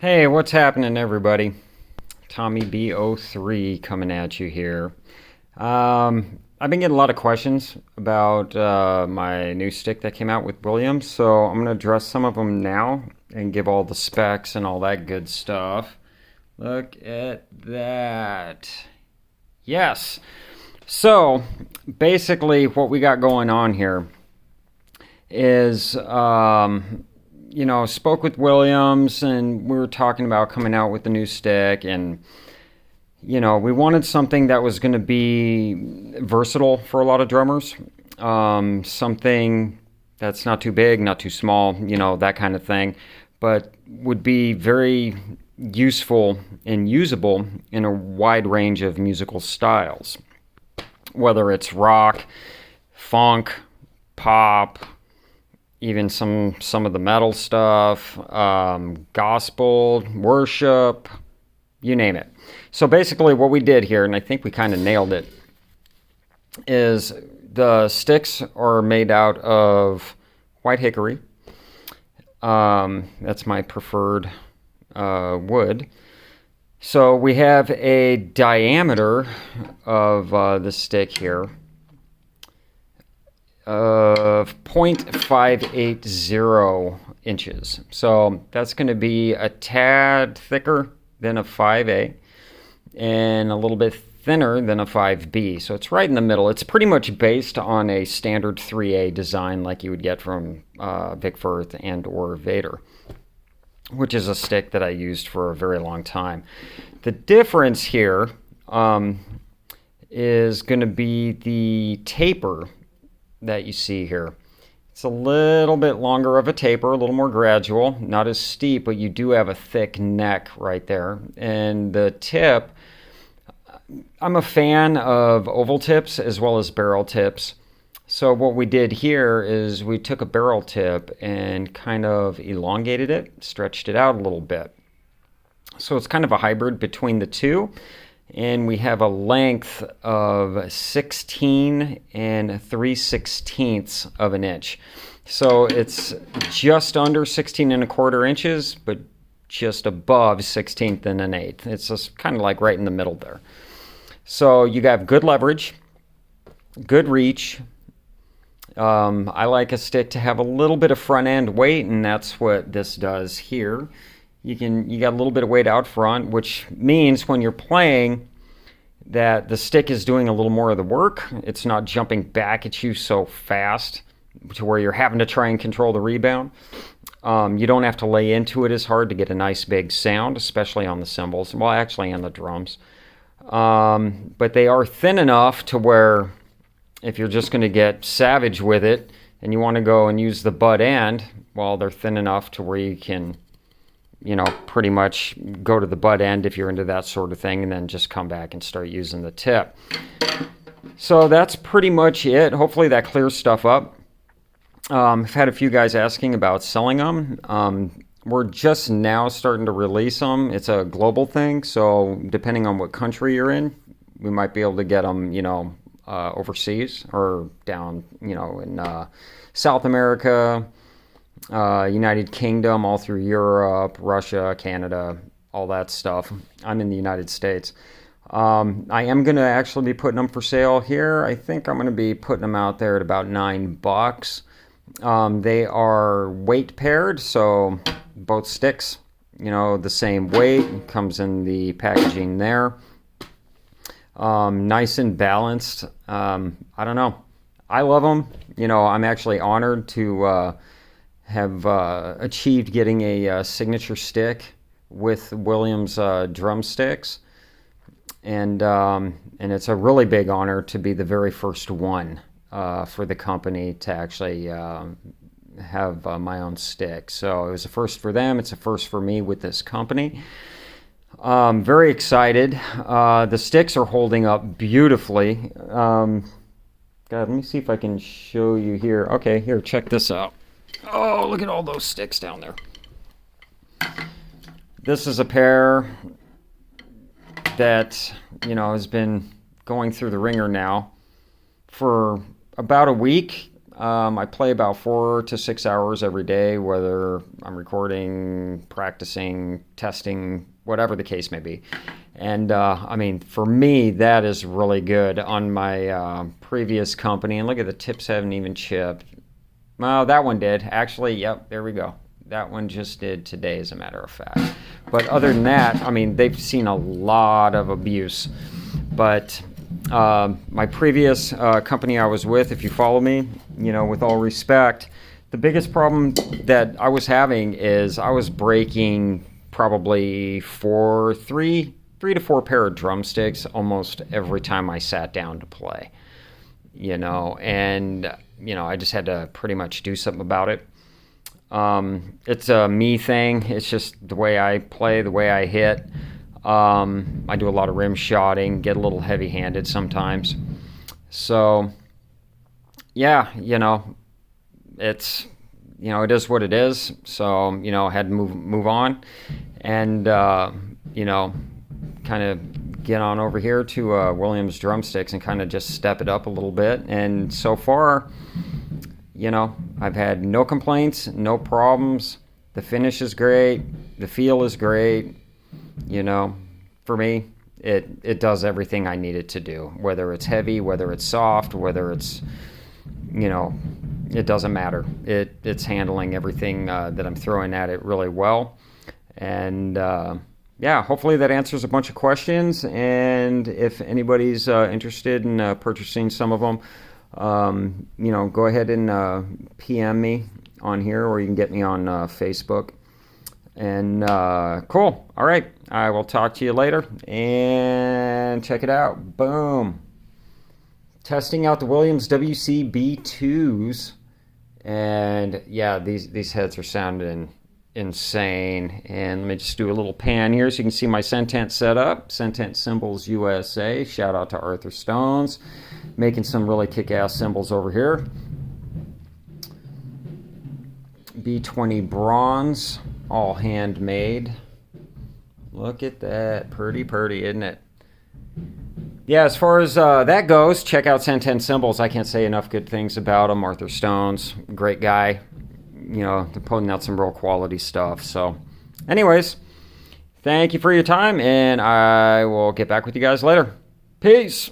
Hey, what's happening, everybody? Tommy B03 coming at you here. I've been getting a lot of questions about my new stick that came out with Williams, so I'm going to address some of them now and give all the specs and all that good stuff. Look at that. Yes. So, basically, what we got going on here is spoke with Williams and we were talking about coming out with the new stick, and we wanted something that was going to be versatile for a lot of drummers. Something that's not too big, not too small, that kind of thing, but would be very useful and usable in a wide range of musical styles, whether it's rock, funk, pop, even some of the metal stuff, gospel, worship, you name it. So basically what we did here, and I think we kind of nailed it, is the sticks are made out of white hickory. That's my preferred wood. So we have a diameter of the stick here of 0.580 inches. So that's going to be a tad thicker than a 5A and a little bit thinner than a 5B. So it's right in the middle. It's pretty much based on a standard 3A design like you would get from Vic Firth and or Vader, which is a stick that I used for a very long time. The difference here is going to be the taper that you see here. It's a little bit longer of a taper, a little more gradual, not as steep, but you do have a thick neck right there. And the tip, I'm a fan of oval tips as well as barrel tips. So what we did here is we took a barrel tip and kind of elongated it, stretched it out a little bit. So it's kind of a hybrid between the two. And we have a length of 16 and 3/16 of an inch. So it's just under 16 and a quarter inches, but just above 16th and an eighth. It's just kind of like right in the middle there. So you got good leverage, good reach. I like a stick to have a little bit of front end weight, and that's what this does here. You got a little bit of weight out front, which means when you're playing that the stick is doing a little more of the work. It's not jumping back at you so fast to where you're having to try and control the rebound. You don't have to lay into it as hard to get a nice big sound, especially on the cymbals. Well, actually on the drums. But they are thin enough to where if you're just going to get savage with it and you want to go and use the butt end, well, they're thin enough to where you can pretty much go to the butt end if you're into that sort of thing, and then just come back and start using the tip. So that's pretty much it. Hopefully that clears stuff up. I've had a few guys asking about selling them. We're just now starting to release them. It's a global thing, so depending on what country you're in, we might be able to get them, overseas or down, in South America, United Kingdom, all through Europe, Russia, Canada, all that stuff. I'm in the United States. I am going to actually be putting them for sale here. I think I'm going to be putting them out there at about $9. They are weight paired, so both sticks, the same weight. Comes in the packaging there. Nice and balanced. I don't know. I love them. I'm actually honored to have achieved getting a signature stick with Williams drumsticks, and it's a really big honor to be the very first one for the company to actually have my own stick. So it was a first for them. It's a first for me with this company. Very excited. The sticks are holding up beautifully. God, let me see if I can show you here. Okay, here, check this out. Oh, look at all those sticks down there. This is a pair that, has been going through the ringer now for about a week. I play about 4 to 6 hours every day, whether I'm recording, practicing, testing, whatever the case may be. And I mean, for me, that is really good. On my previous company, and look at the tips haven't even chipped. Well, that one did. Actually, yep, there we go. That one just did today, as a matter of fact. But other than that, I mean, they've seen a lot of abuse. But my previous company I was with, if you follow me, you know, with all respect, the biggest problem that I was having is I was breaking probably three to four pair of drumsticks almost every time I sat down to play. You know, and you know, I just had to pretty much do something about it. It's a me thing. It's just the way I play, the way I hit. I do a lot of rim shotting, get a little heavy-handed sometimes. So, yeah, you know, it's, you know, it is what it is. So, you know, I had to move on, and you know, kind of get on over here to Williams drumsticks and kind of just step it up a little bit. And so far, you know, I've had no complaints, no problems. The finish is great. The feel is great. You know, for me, it does everything I need it to do. Whether it's heavy, whether it's soft, whether it's, you know, it doesn't matter. It's handling everything that I'm throwing at it really well. And yeah, hopefully that answers a bunch of questions. And if anybody's interested in purchasing some of them, you know, go ahead and PM me on here, or you can get me on Facebook. And cool. All right. I will talk to you later. And check it out. Boom. Testing out the Williams WCB2s. And yeah, these heads are sounding insane. And let me just do a little pan here so you can see my Sentent setup. Sentent Cymbals USA. Shout out to Arthur Stones. Making some really kick-ass cymbals over here. B20 bronze, all handmade. Look at that, pretty, isn't it? Yeah, as far as that goes, check out Sentent Cymbals. I can't say enough good things about them. Arthur Stones, great guy. You know, they're putting out some real quality stuff. So, anyways, thank you for your time, and I will get back with you guys later. Peace.